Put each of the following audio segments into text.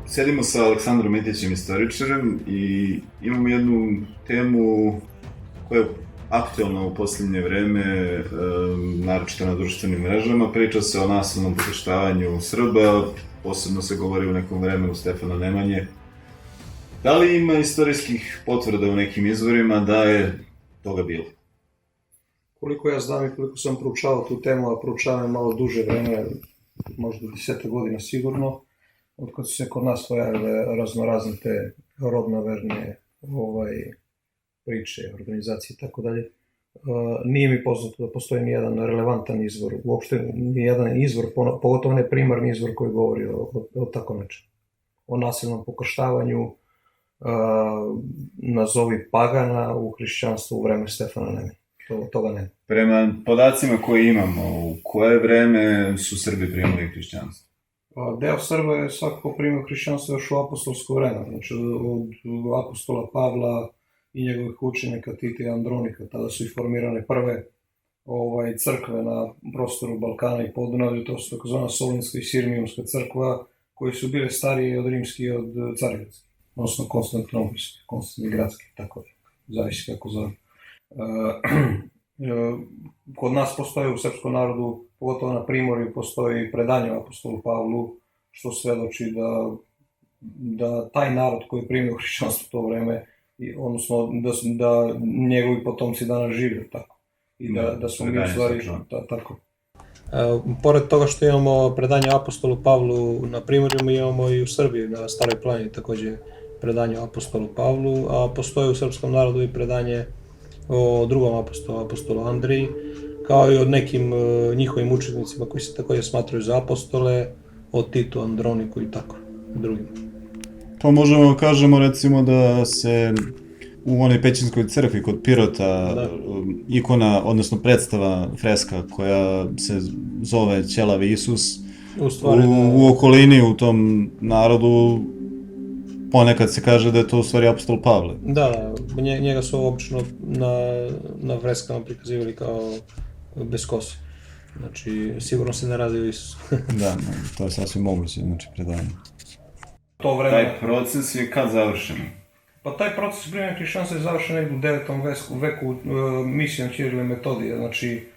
Sedimo sa Aleksandrom Mitićem, istoričarem, i imamo jednu temu koja je aktualna u posljednje vreme, naročito na društvenim mrežama. Priča se o nasilnom pokrštavanju Srba, posebno se govori u nekom vremenu Stefana Nemanje. Da li ima istorijskih potvrda u nekim izvorima da je toga bilo? Koliko ja znam i koliko sam proučavao tu temu, a proučavam malo duže vreme, možda 10 godina sigurno, od su se kod nas pojavile raznorazne te rodnoverne priče, organizacije i tako dalje. Nije mi poznato da postoji nijedan relevantan izvor, uopšte nijedan izvor, pogotovo ne primarni izvor koji govori o tako nečem. O nasilnom pokrštavanju, nazovi pagana u hrišćanstvu u vreme Stefana Nemanje. Toga ne. Prema podacima koje imamo, u koje vreme su Srbi primili hrišćanstvo? Deo Srba je svakako primio hrišćanstvo još u apostolsko vreme, znači od apostola Pavla i njegovih učenika Tita i Andronika. Tada su i formirane prve crkve na prostoru Balkana i Podunavlja, to su takozvana Solinska i Sirmijumska crkva, koji su bile starije od rimski i od carigradski, odnosno konstantinopolski, konstantinigradski, tako je, zavisi kako zove. Kod nas postoji u srpskom narodu, pogotovo na Primorju, postoji predanje o apostolu Pavlu, što svedoči da taj narod koji je primio hrišćanstvo u to vreme, odnosno da njegovi potomci danas žive tako. I da smo mi u stvari tako. Pored toga što imamo predanje o apostolu Pavlu na Primorju, mi imamo i u Srbiji, na Staroj planini takođe predanje o apostolu Pavlu, a postoji u srpskom narodu i predanje o drugom apostolu Andriji, kao i od nekim njihovim učenicima koji se takođe smatraju za apostole, o Titu, Androniku i tako drugim. To možemo kažemo recimo da se u onoj Pećinskoj crkvi kod Pirota ikona, odnosno predstava, freska koja se zove Ćelavi Isus, u okolini, u tom narodu, ponekad se kaže da je to u stvari apostol Pavle. Da, njega su obično na freskama prikazivali kao bez kose. Znači, sigurno se ne radi o Isusu. Da, to je sasvim moguće, znači predanje. Taj proces je kad završen? Pa taj proces primanja hrišćanstva je završen negdje u 9. veku misijom Ćirila i Metodija. Znači,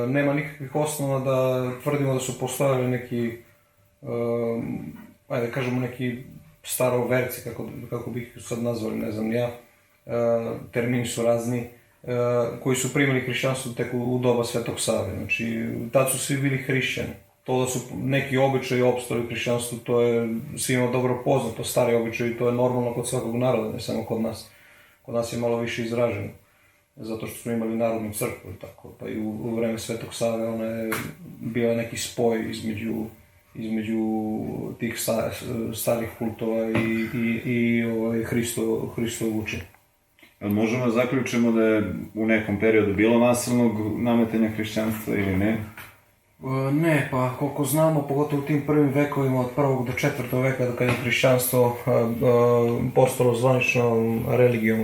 nema nikakvih osnova da tvrdimo da su postojali neki, ajde kažemo neki staroverci, kako bih sad nazvali, ne znam ja, termini su razni, koji su primili hrišćanstvo tek u doba Svetog Save. Znači, tad su svi bili hrišćani. To da su neki običaji opstali u hrišćanstvu, to je svima dobro poznato, stari običaji, to je normalno kod svakog naroda, ne samo kod nas. Kod nas je malo više izraženo, zato što smo imali narodnu crkvu i tako. Pa i u vreme Svetog Save ona je bila neki spoj između tih starih kultova i Hristovog učenja. Možemo da zaključimo da je u nekom periodu bilo nasilnog nametanja hrišćanstva ili ne? Ne, pa koliko znamo, pogotovo u tim prvim vekovima od 1. do 4. veka, kada je hrišćanstvo postalo zvaničnom religijom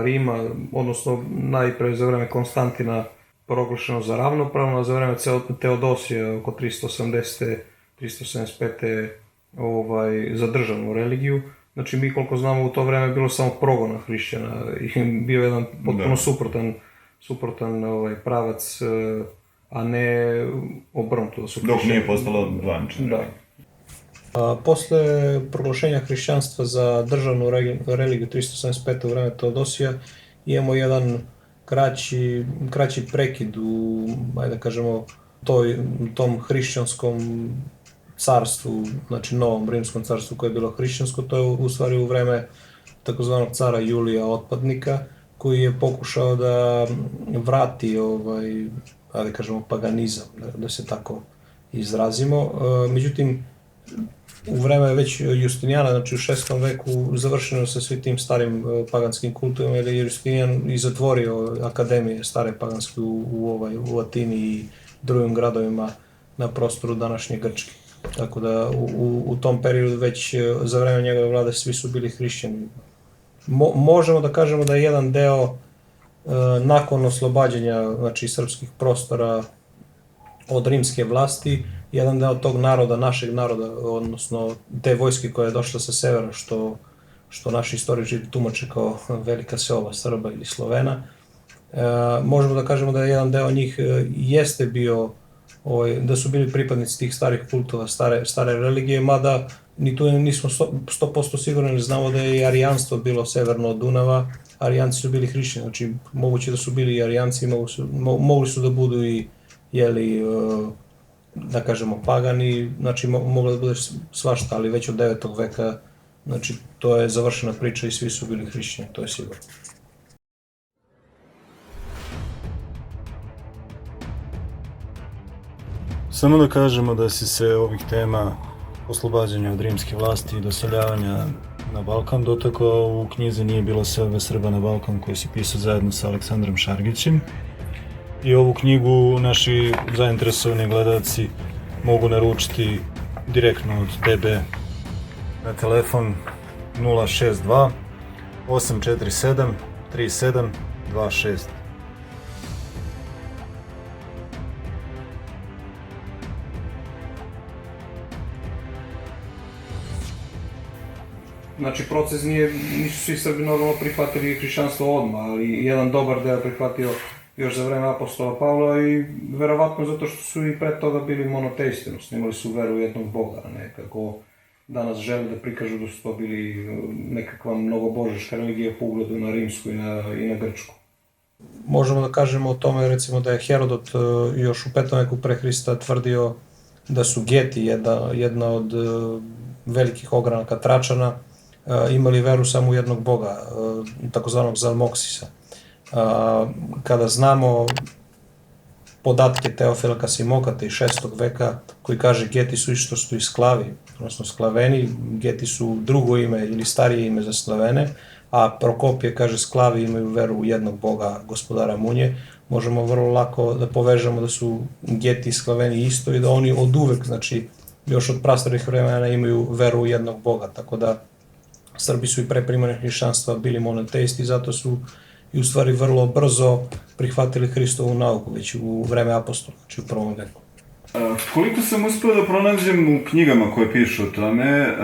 Rima, odnosno najpre za vreme Konstantina proglašeno za ravnopravno, a za vreme Teodosije oko 380. 375. za državnu religiju. Znači, mi koliko znamo u to vreme je bilo samo progona hrišćana i bio jedan potpuno suprotan pravac, a ne obrnuto da su hrišćani. Dok nije postalo zvanično. Da. Posle proglašenja hrišćanstva za državnu religiju 375. u vreme Teodosija imamo jedan kraći prekid u, ajde da kažemo, tom hrišćanskom carstvu, znači novom rimskom carstvu koje je bilo hrišćansko. To je u stvari u vreme takozvanog cara Julija Otpadnika, koji je pokušao da vrati da kažemo paganizam, da se tako izrazimo. Međutim, u vreme već Justinijana, znači u 6. veku, završeno sa svi tim starim paganskim kultovima, jer je Justinijan i zatvorio akademije stare paganske u Atini i drugim gradovima na prostoru današnje Grčke. Tako da u tom periodu već za vreme njegove vlade svi su bili hrišćani. Možemo da kažemo da je jedan deo nakon oslobađanja, znači, srpskih prostora od rimske vlasti, jedan deo tog naroda, našeg naroda, odnosno te vojske koja je došla sa severa, što naši istoričari tumače kao velika seoba Srba ili Slovena. Možemo da kažemo da jedan deo njih jeste bio, da su bili pripadnici tih starih kultova, stare religije, mada ni tu nismo 100% sigurni, ali znamo da je i arijanstvo bilo severno od Dunava, arijanci su bili hrišćani, znači moguće da su bili i arijanci, mogli su da budu i, da kažemo, pagani, znači moglo da bude svašta, ali već od 9. veka, znači to je završena priča i svi su bili hrišćani, to je sigurno. Samo da kažemo da se sve ovih tema oslobađanja od rimske vlasti i doseljavanja na Balkan dotakao u knjizi Nije bilo selbe Srba na Balkan, koju si pisao zajedno sa Aleksandrom Šargićem. I ovu knjigu naši zainteresovani gledalci mogu naručiti direktno od tebe na telefon 062 847 3726. Znači, proces nisu svi Srbi normalno prihvatili hrišćanstvo odmah, ali jedan dobar deo prihvatio još za vreme apostola Pavla i verovatno zato što su i pre toga bili monoteisti, odnosno imali su veru u jednog Boga, a ne kako danas žele da prikažu da su to bili nekakva mnogobožaška religija po ugledu na rimsku i na grčku. Možemo da kažemo o tome, recimo, da je Herodot još u 5. veku pre Hrista tvrdio da su Geti, jedna od velikih ogranaka Tračana, imali veru samo u jednog boga, takozvanog Zalmoksisa. Kada znamo podatke Teofila Kasimokata iz 6. veka, koji kaže Geti su isto što i Sklavi, odnosno Sklaveni, Geti su drugo ime ili starije ime za Slavene, a Prokopije kaže Sklavi imaju veru u jednog boga, gospodara Munje, možemo vrlo lako da povežemo da su Geti i Sklaveni isto i da oni od uvek, znači još od prastarih vremena imaju veru u jednog boga, tako da Srbi su i pre primanja hrišćanstva bili monoteisti, zato su i u stvari vrlo brzo prihvatili Hristovu nauku, već u vreme apostola, znači u 1. veku. Koliko sam uspio da pronađem u knjigama koje pišu o tome,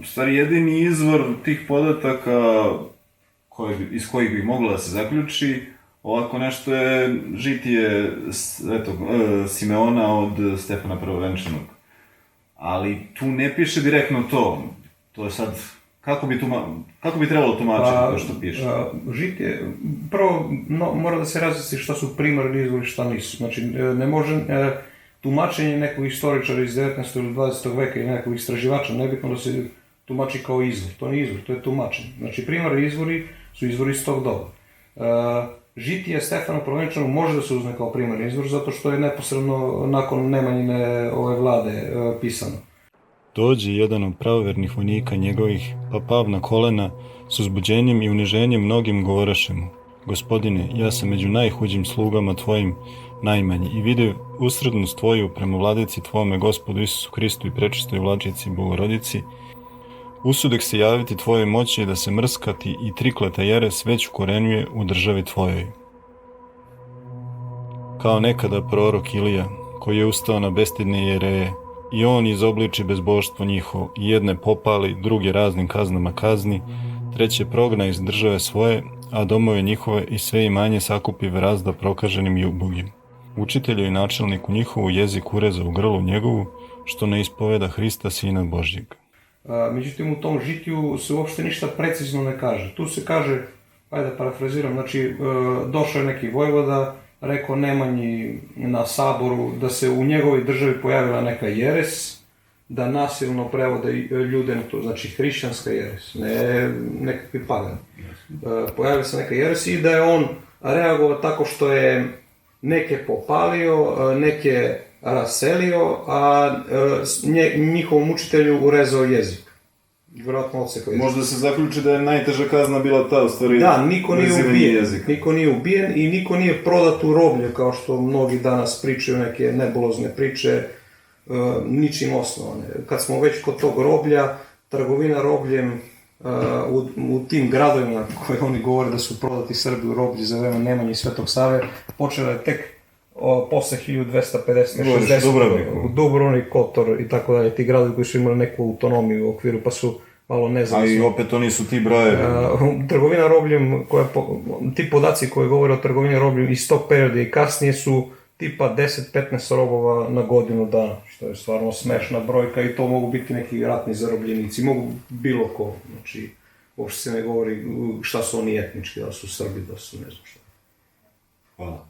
u stvari jedini izvor tih podataka iz kojih bi moglo da se zaključi, ovako nešto je žitije Simeona od Stefana Prvovenčanog. Ali tu ne piše direktno to. To je sad, kako bi trebalo tumačiti to što piše? Žitije, prvo mora da se različi šta su primarni izvori, šta nisu. Znači, ne može tumačenje nekog istoričara iz 19. ili 20. veka ili nekog istraživača, nebitno da se tumači kao izvor. To nije izvor, to je tumačenje. Znači, primarni izvori su izvori iz tog doba. Žitije Stefana Prvovenčanog može da se uzme kao primarni izvor, zato što je neposredno nakon Nemanjine ove vlade pisano. Dođe jedan od pravovernih vojnika njegovih, pa pav na kolena, s uzbuđenjem i uniženjem mnogim govoreše mu: Gospodine, ja sam među najhuđim slugama tvojim najmanji i vidio usrednost tvoju prema vladici tvome, Gospodu Isusu Hristu i prečistoj vlačici Bogorodici, usudek se javiti tvojoj moći da se mrskati i trikleta jeres već ukorenjuje u državi tvojoj. Kao nekada prorok Ilija, koji je ustao na bestidne jereje, i on izobliči bezbožstvo njihovo, i jedne popali, druge raznim kaznama kazni, treće progna iz države svoje, a domove njihove i sve imanje sakupi vrazda prokaženim i ubogim. Učitelju i načelniku njihovu jezik ureza u grlu njegovu, što ne ispoveda Hrista, Sina Božjeg. Međutim, u tom žitiju se uopšte ništa precizno ne kaže. Tu se kaže, ajde da parafraziram, znači došao je neki vojvoda, rekao Nemanji na saboru da se u njegovoj državi pojavila neka jeres, da nasilno prevode ljude na to, znači hrišćanska jeres, ne nekakvi pagani. Pojavila se neka jeres i da je on reagovao tako što je neke popalio, neke raselio, a njihovom učitelju urezao jezik. Vjerojatno odsekao jezik. Možda se zaključi da je najteža kazna bila ta, u stvari, da, niko nije ubijen. Jezika. Niko nije ubijen i niko nije prodat u roblje, kao što mnogi danas pričaju neke nebulozne priče, ničim osnovane. Kad smo već kod tog roblja, trgovina robljem u tim gradovima koje oni govore da su prodati Srbi u roblje za vreme Nemanje i Svetog Save, počela je tek posle 1250. Govoriš o 60. Dubrovniku. Dubrovnik, Kotor i tako dalje, ti gradovi koji su imali neku autonomiju u okviru, pa su malo A i nezavisni. opet to nisu ti brojevi. Trgovina robljem, ti podaci koji govore o trgovini robljem iz tog perioda i kasnije su tipa 10-15 robova na godinu dana, što je stvarno smešna brojka i to mogu biti neki ratni zarobljenici, mogu bilo ko, znači uopšte se ne govori šta su oni etnički, da su Srbi, da su ne znam šta. Hvala.